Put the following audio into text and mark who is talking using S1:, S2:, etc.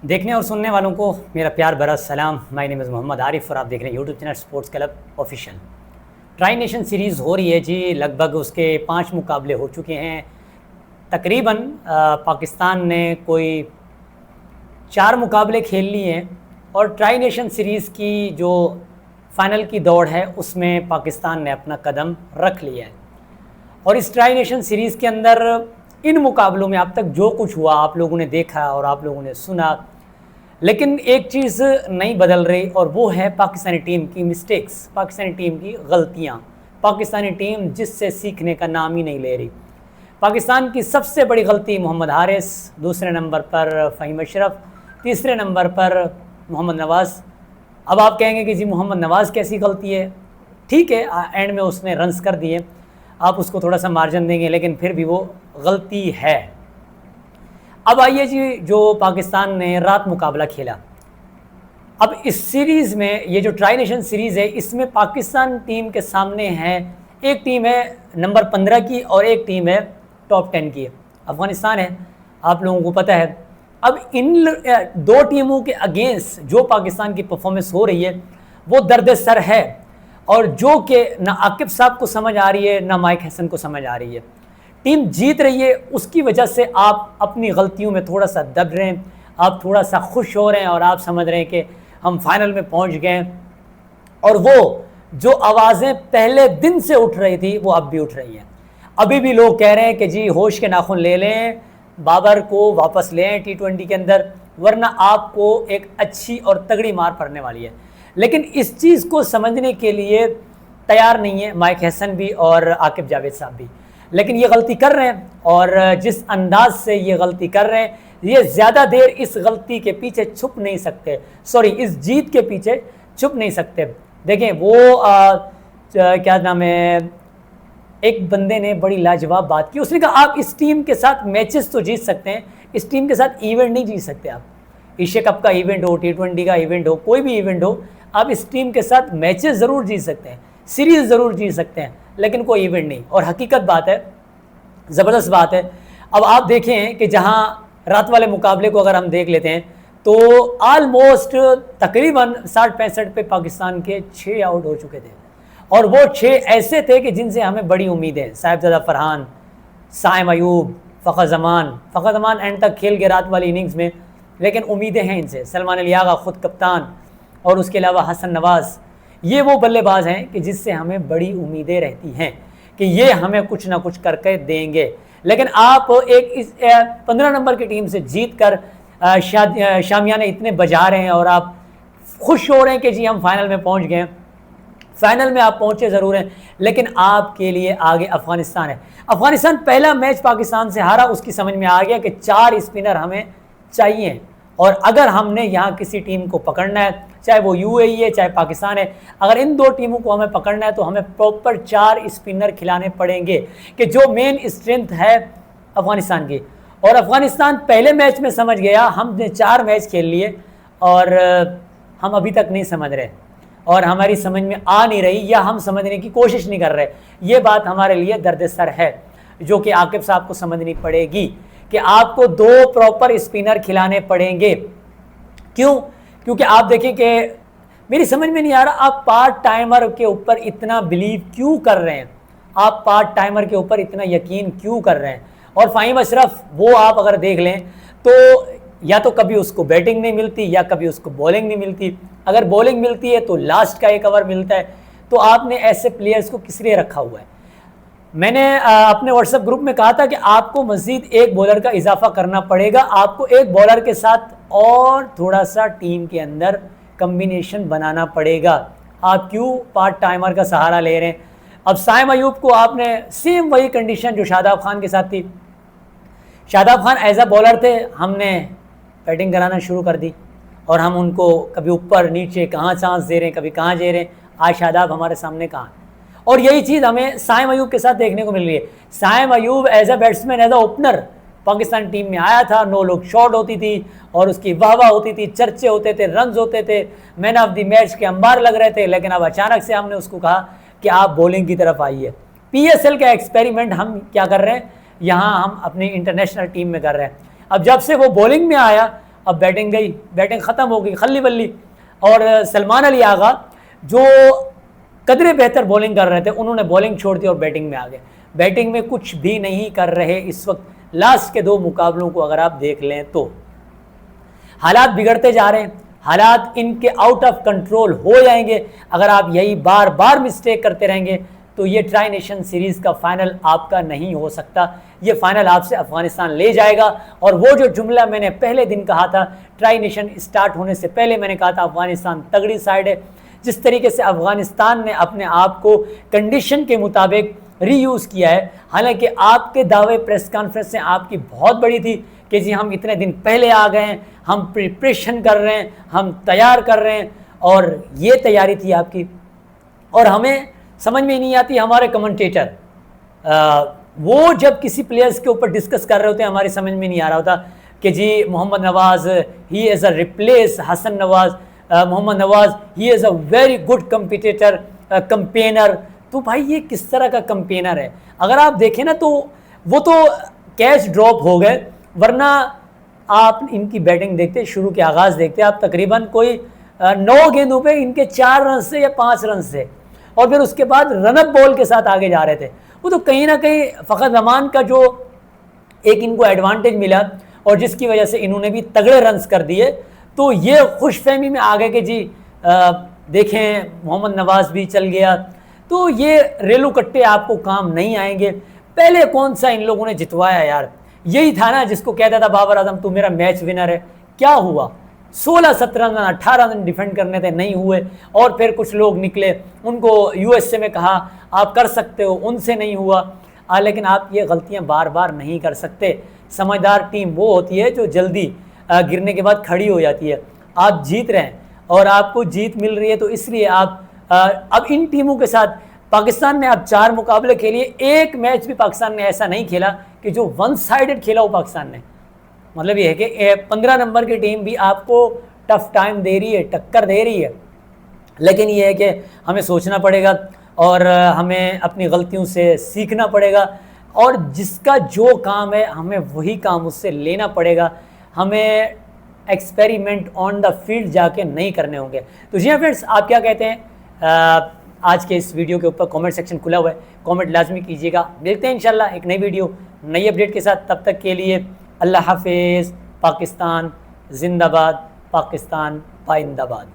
S1: देखने और सुनने वालों को मेरा प्यार भरा सलाम। My name is Mohammad Arif और आप देख रहे हैं YouTube channel sports club official. Tri nation series हो रही है जी, लगभग उसके 5 मुकाबले हो चुके हैं। तकरीबन पाकिस्तान ने कोई 4 मुकाबले खेल लिए हैं और ट्राई नेशन सीरीज़ की जो फाइनल की दौड़ है उसमें पाकिस्तान ने अपना कदम रख लिया है। और इस ट्राई नेशन सीरीज़ के अंदर इन मुकाबलों में अब तक जो कुछ हुआ आप लोगों ने देखा और आप लोगों ने सुना, लेकिन एक चीज़ नहीं बदल रही और वो है पाकिस्तानी टीम की मिस्टेक्स, पाकिस्तानी टीम की गलतियाँ। पाकिस्तानी टीम जिससे सीखने का नाम ही नहीं ले रही। पाकिस्तान की सबसे बड़ी गलती मोहम्मद हारिस, दूसरे नंबर पर फ़हीम अशरफ, तीसरे नंबर पर मोहम्मद नवाज़। अब आप कहेंगे कि जी मोहम्मद नवाज़ कैसी गलती है? ठीक है, एंड में उसने रन्स कर दिए, आप उसको थोड़ा सा मार्जिन देंगे, लेकिन फिर भी वो गलती है। अब आइए जी, जो पाकिस्तान ने रात मुकाबला खेला, अब इस सीरीज़ में ये जो ट्राई नेशन सीरीज़ है इसमें पाकिस्तान टीम के सामने है, एक टीम है नंबर 15 की और एक टीम है टॉप 10 की, अफ़गानिस्तान है, आप लोगों को पता है। अब इन दो टीमों के अगेंस्ट जो पाकिस्तान की परफॉर्मेंस हो रही है वो दर्द सर है, और जो कि ना आकिब साहब को समझ आ रही है ना माइक हसन को समझ आ रही है। टीम जीत रही है, उसकी वजह से आप अपनी गलतियों में थोड़ा सा दब रहे हैं, आप थोड़ा सा खुश हो रहे हैं और आप समझ रहे हैं कि हम फाइनल में पहुंच गए। और वो जो आवाज़ें पहले दिन से उठ रही थी वो अब भी उठ रही हैं। अभी भी लोग कह रहे हैं कि जी होश के नाखून ले लें, बाबर को वापस लें T20 के अंदर, वरना आपको एक अच्छी और तगड़ी मार पड़ने वाली है। लेकिन इस चीज़ को समझने के लिए तैयार नहीं है माइक हसन भी और आकिब जावेद साहब भी, लेकिन ये गलती कर रहे हैं। और जिस अंदाज से ये गलती कर रहे हैं, ये ज़्यादा देर इस गलती के पीछे छुप नहीं सकते, सॉरी इस जीत के पीछे छुप नहीं सकते। देखें वो क्या नाम है, एक बंदे ने बड़ी लाजवाब बात की, उसने कहा आप इस टीम के साथ मैचेस तो जीत सकते हैं, इस टीम के साथ इवेंट नहीं जीत सकते। आप एशिया कप का इवेंट हो, T20 का इवेंट हो, कोई भी इवेंट हो, आप इस टीम के साथ मैचेस ज़रूर जीत सकते हैं, सीरीज़ ज़रूर जीत सकते हैं, लेकिन कोई इवेंट नहीं। और हकीकत बात है, ज़बरदस्त बात है। अब आप देखें कि जहाँ रात वाले मुकाबले को अगर हम देख लेते हैं तो ऑलमोस्ट तकरीबन 60-65 पे पाकिस्तान के 6 आउट हो चुके थे, और वो 6 ऐसे थे कि जिनसे हमें बड़ी उम्मीदें, साहिबजादा फरहान, साइम अयूब, फ़खर ज़मान एंड तक खेल गए रात वाली इनिंग्स में, लेकिन उम्मीदें हैं इनसे। सलमान अली आगा ख़ुद कप्तान, और उसके अलावा हसन नवाज़, ये वो बल्लेबाज हैं कि जिससे हमें बड़ी उम्मीदें रहती हैं कि ये हमें कुछ ना कुछ करके देंगे। लेकिन आप एक इस 15 नंबर की टीम से जीत कर शामियाने इतने बजा रहे हैं और आप खुश हो रहे हैं कि जी हम फाइनल में पहुंच गए। फाइनल में आप पहुंचे ज़रूर हैं, लेकिन आपके लिए आगे अफ़गानिस्तान है। अफ़गानिस्तान पहला मैच पाकिस्तान से हारा, उसकी समझ में आ गया कि 4 स्पिनर हमें चाहिए, और अगर हमने यहाँ किसी टीम को पकड़ना है, चाहे वो UAE है चाहे पाकिस्तान है, अगर इन दो टीमों को हमें पकड़ना है तो हमें प्रॉपर 4 स्पिनर खिलाने पड़ेंगे, कि जो मेन स्ट्रेंथ है अफ़गानिस्तान की। और अफ़गानिस्तान पहले मैच में समझ गया, हमने 4 मैच खेल लिए और हम अभी तक नहीं समझ रहे, और हमारी समझ में आ नहीं रही, या हम समझने की कोशिश नहीं कर रहे। ये बात हमारे लिए दर्द सर है, जो कि आकिब साहब को समझनी पड़ेगी कि आपको 2 प्रॉपर स्पिनर खिलाने पड़ेंगे। क्यों? क्योंकि आप देखें कि मेरी समझ में नहीं आ रहा, आप पार्ट टाइमर के ऊपर इतना बिलीव क्यों कर रहे हैं, आप पार्ट टाइमर के ऊपर इतना यकीन क्यों कर रहे हैं। और फ़हीम अशरफ, वो आप अगर देख लें तो या तो कभी उसको बैटिंग नहीं मिलती या कभी उसको बॉलिंग नहीं मिलती। अगर बॉलिंग मिलती है तो लास्ट का 1 ओवर मिलता है। तो आपने ऐसे प्लेयर्स को किस लिए रखा हुआ है? मैंने अपने व्हाट्सएप ग्रुप में कहा था कि आपको मज़ीद 1 बॉलर का इजाफा करना पड़ेगा, आपको 1 बॉलर के साथ और थोड़ा सा टीम के अंदर कम्बिनेशन बनाना पड़ेगा। आप क्यों पार्ट टाइमर का सहारा ले रहे हैं? अब साइम अयूब को आपने सेम वही कंडीशन जो शादाब खान के साथ थी, Shadab Khan as a bowler थे, हमने बैटिंग कराना शुरू कर दी और हम उनको कभी ऊपर नीचे कहाँ चांस दे रहे हैं, कभी कहाँ दे रहे हैं। आज शादाब हमारे सामने कहाँ है, और यही चीज़ हमें साइम अयूब के साथ देखने को मिल रही है। Saim Ayub as a batsman, as a opener Pakistan team में आया था, 9 लोग शॉट होती थी और उसकी वाह होती थी, चर्चे होते थे, रन्स होते थे, मैन ऑफ द मैच के अंबार लग रहे थे। लेकिन अब अचानक से हमने उसको कहा कि आप बॉलिंग की तरफ आइए। PSL का एक्सपेरिमेंट हम क्या कर रहे हैं, यहाँ हम अपनी इंटरनेशनल टीम में कर रहे हैं। अब जब से वो बॉलिंग में आया, अब बैटिंग गई, बैटिंग ख़त्म हो गई, खल्ली बल्ली। और सलमान अली आगा जो कदरे बेहतर बॉलिंग कर रहे थे, उन्होंने बॉलिंग छोड़ दी और बैटिंग में आ गए। बैटिंग में कुछ भी नहीं कर रहे इस वक्त। लास्ट के 2 मुकाबलों को अगर आप देख लें तो हालात बिगड़ते जा रहे हैं, हालात इनके आउट ऑफ कंट्रोल हो जाएंगे। अगर आप यही बार बार मिस्टेक करते रहेंगे तो ये ट्राई नेशन सीरीज़ का फाइनल आपका नहीं हो सकता। ये फाइनल आपसे अफगानिस्तान ले जाएगा। और वो जो जुमला मैंने पहले दिन कहा था, ट्राई नेशन स्टार्ट होने से पहले मैंने कहा था अफगानिस्तान तगड़ी साइड है, जिस तरीके से अफगानिस्तान ने अपने आप को कंडीशन के मुताबिक रीयूज़ किया है। हालांकि आपके दावे प्रेस कॉन्फ्रेंस से आपकी बहुत बड़ी थी कि जी हम इतने दिन पहले आ गए हैं, हम प्रिपरेशन कर रहे हैं, हम तैयार कर रहे हैं, और ये तैयारी थी आपकी। और हमें समझ में नहीं आती, हमारे कमेंटेटर वो जब किसी प्लेयर्स के ऊपर डिस्कस कर रहे होते हैं, हमारी समझ में नहीं आ रहा होता कि जी Mohammad Nawaz he is a replace Hasan Nawaz, Mohammad Nawaz he is a very good competitor campaigner. तो भाई ये किस तरह का कंपेनर है? अगर आप देखें ना तो वो तो कैच ड्रॉप हो गए, वरना आप इनकी बैटिंग देखते, शुरू के आगाज़ देखते, आप तकरीबन कोई 9 गेंदों पे इनके 4 रन से या 5 रन से, और फिर उसके बाद रनअप बॉल के साथ आगे जा रहे थे। वो तो कहीं ना कहीं फ़खर रहमान का जो एक इनको एडवांटेज मिला और जिसकी वजह से इन्होंने भी तगड़े रन्स कर दिए, तो ये खुशफहमी में आ गए कि जी देखें मोहम्मद नवाज़ भी चल गया। तो ये रेलू कट्टे आपको काम नहीं आएंगे। पहले कौन सा इन लोगों ने जितवाया यार? यही था ना जिसको कहता था बाबर आजम तू मेरा मैच विनर है। क्या हुआ? 16-17 रन 18 रन डिफेंड करने थे, नहीं हुए। और फिर कुछ लोग निकले, उनको यूएसए में कहा आप कर सकते हो, उनसे नहीं हुआ। लेकिन आप ये गलतियां बार बार नहीं कर सकते। समझदार टीम वो होती है जो जल्दी गिरने के बाद खड़ी हो जाती है। आप जीत रहे हैं और आपको जीत मिल रही है, तो इसलिए आप अब इन टीमों के साथ पाकिस्तान ने अब 4 मुकाबले खेले। एक मैच भी पाकिस्तान ने ऐसा नहीं खेला कि जो वन साइडेड खेला हो पाकिस्तान ने। मतलब ये है कि 15 नंबर की टीम भी आपको टफ टाइम दे रही है, टक्कर दे रही है। लेकिन ये है कि हमें सोचना पड़ेगा और हमें अपनी गलतियों से सीखना पड़ेगा, और जिसका जो काम है हमें वही काम उससे लेना पड़ेगा। हमें एक्सपेरिमेंट ऑन द फील्ड जाके नहीं करने होंगे। तो जी हाँ फ्रेंड्स, आप क्या कहते हैं? आज के इस वीडियो के ऊपर कमेंट सेक्शन खुला हुआ है, कमेंट लाजमी कीजिएगा। मिलते हैं इंशाल्लाह एक नई वीडियो, नई अपडेट के साथ। तब तक के लिए अल्लाह हाफिज़। पाकिस्तान जिंदाबाद, पाकिस्तान पाइंदाबाद।